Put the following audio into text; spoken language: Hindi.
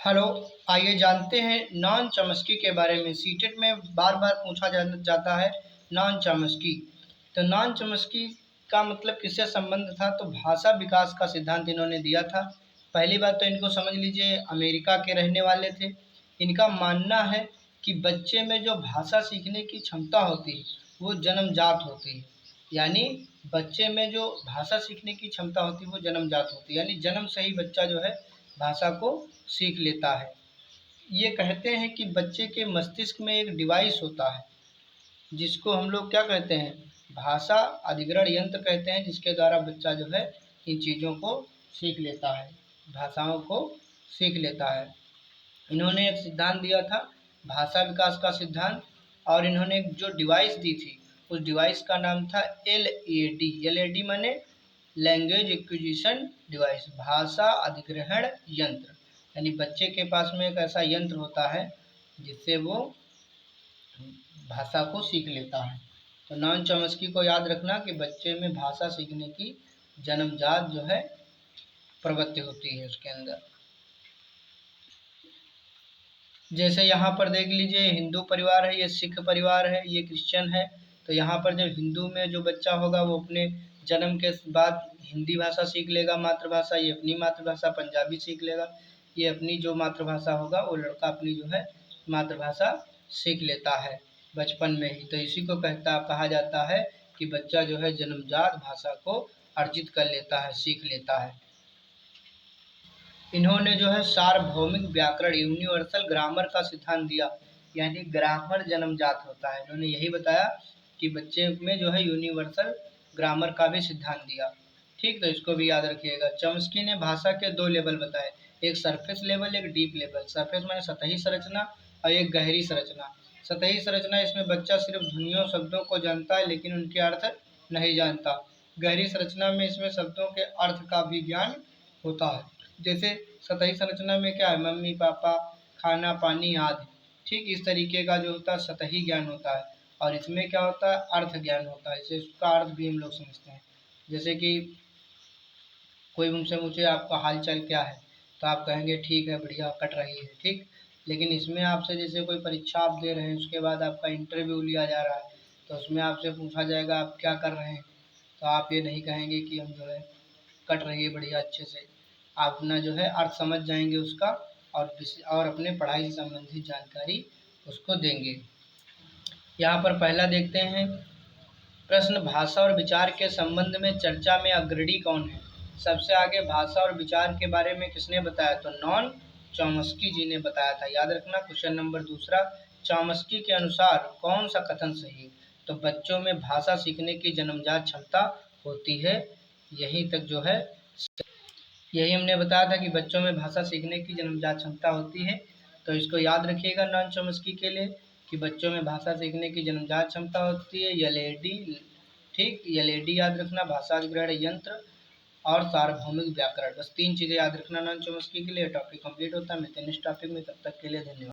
हेलो। आइए जानते हैं नॉन चॉम्स्की के बारे में। सीटेट में बार बार पूछा जाता है नॉन चॉम्स्की। तो नॉन चॉम्स्की का मतलब किससे संबंध था? तो भाषा विकास का सिद्धांत इन्होंने दिया था। पहली बात तो इनको समझ लीजिए, अमेरिका के रहने वाले थे। इनका मानना है कि बच्चे में जो भाषा सीखने की क्षमता होती है वो जन्मजात होती है। यानी बच्चे में जो भाषा सीखने की क्षमता होती है वो जन्मजात होती है, यानी जन्म से ही बच्चा जो है भाषा को सीख लेता है। ये कहते हैं कि बच्चे के मस्तिष्क में एक डिवाइस होता है जिसको हम लोग क्या कहते हैं, भाषा अधिग्रहण यंत्र कहते हैं, जिसके द्वारा बच्चा जो है इन चीज़ों को सीख लेता है, भाषाओं को सीख लेता है। इन्होंने एक सिद्धांत दिया था, भाषा विकास का सिद्धांत। और इन्होंने एक जो डिवाइस दी थी उस डिवाइस का नाम था LAD। LAD माने लैंग्वेज एक्विजिशन डिवाइस, भाषा अधिग्रहण यंत्र। यानी बच्चे के पास में एक ऐसा यंत्र होता है जिससे वो भाषा को सीख लेता है। तो नॉन चॉम्स्की को याद रखना कि बच्चे में भाषा सीखने की जन्मजात जो है प्रवृत्ति होती है उसके अंदर। जैसे यहाँ पर देख लीजिए, हिंदू परिवार है, ये सिख परिवार है, ये क्रिश्चियन है। तो यहाँ पर जब हिंदू में जो बच्चा होगा वो अपने जन्म के बाद हिंदी भाषा सीख लेगा, मातृभाषा। ये अपनी मातृभाषा पंजाबी सीख लेगा। ये अपनी जो मातृभाषा होगा वो लड़का अपनी जो है मातृभाषा सीख लेता है बचपन में ही। तो इसी को कहा जाता है कि बच्चा जो है जन्मजात भाषा को अर्जित कर लेता है, सीख लेता है। इन्होंने जो है सार्वभौमिक व्याकरण यूनिवर्सल ग्रामर का सिद्धांत दिया, यानी ग्रामर जन्मजात होता है। इन्होंने यही बताया कि बच्चे में जो है यूनिवर्सल ग्रामर का भी सिद्धांत दिया। ठीक, तो इसको भी याद रखिएगा। चॉम्स्की ने भाषा के दो लेवल बताए, एक सरफेस लेवल, एक डीप लेवल। सरफेस माने सतही संरचना और एक गहरी संरचना। सतही संरचना, इसमें बच्चा सिर्फ ध्वनियों शब्दों को जानता है लेकिन उनके अर्थ नहीं जानता। गहरी संरचना में इसमें शब्दों के अर्थ का भी ज्ञान होता है। जैसे सतही संरचना में क्या है, मम्मी पापा, खाना पानी आदि। ठीक इस तरीके का जो होता है सतही ज्ञान होता है। और इसमें क्या होता है, अर्थ ज्ञान होता है। इसे उसका अर्थ भी हम लोग समझते हैं। जैसे कि कोई उनसे पूछे आपका हाल चाल क्या है, तो आप कहेंगे ठीक है, बढ़िया, कट रही है। ठीक, लेकिन इसमें आपसे जैसे कोई परीक्षा आप दे रहे हैं, उसके बाद आपका इंटरव्यू लिया जा रहा है, तो उसमें आपसे पूछा जाएगा आप क्या कर रहे हैं, तो आप ये नहीं कहेंगे कि हम जो है कट रही है बढ़िया अच्छे से। आप अपना जो है अर्थ समझ जाएंगे उसका, और अपने पढ़ाई से संबंधित जानकारी उसको देंगे। यहाँ पर पहला देखते हैं प्रश्न, भाषा और विचार के संबंध में चर्चा में अग्रणी कौन है? सबसे आगे भाषा और विचार के बारे में किसने बताया? तो नॉन चॉम्स्की जी ने बताया था। याद रखना। क्वेश्चन नंबर दूसरा, चॉम्स्की के अनुसार कौन सा कथन सही है? तो बच्चों में भाषा सीखने की जन्मजात क्षमता होती है। यहीं तक जो है यही हमने बताया था कि बच्चों में भाषा सीखने की जन्मजात क्षमता होती है। तो इसको याद रखिएगा नॉन चॉम्स्की के लिए कि बच्चों में भाषा सीखने की जन्मजात क्षमता होती है। LAD, ठीक, LAD याद रखना, भाषा अधिग्रहण यंत्र और सार्वभौमिक व्याकरण। बस तीन चीज़ें याद रखना नॉन चॉम्स्की के लिए। टॉपिक कंप्लीट होता है। मिलते हैं नेक्स्ट टॉपिक में, तब तक के लिए धन्यवाद।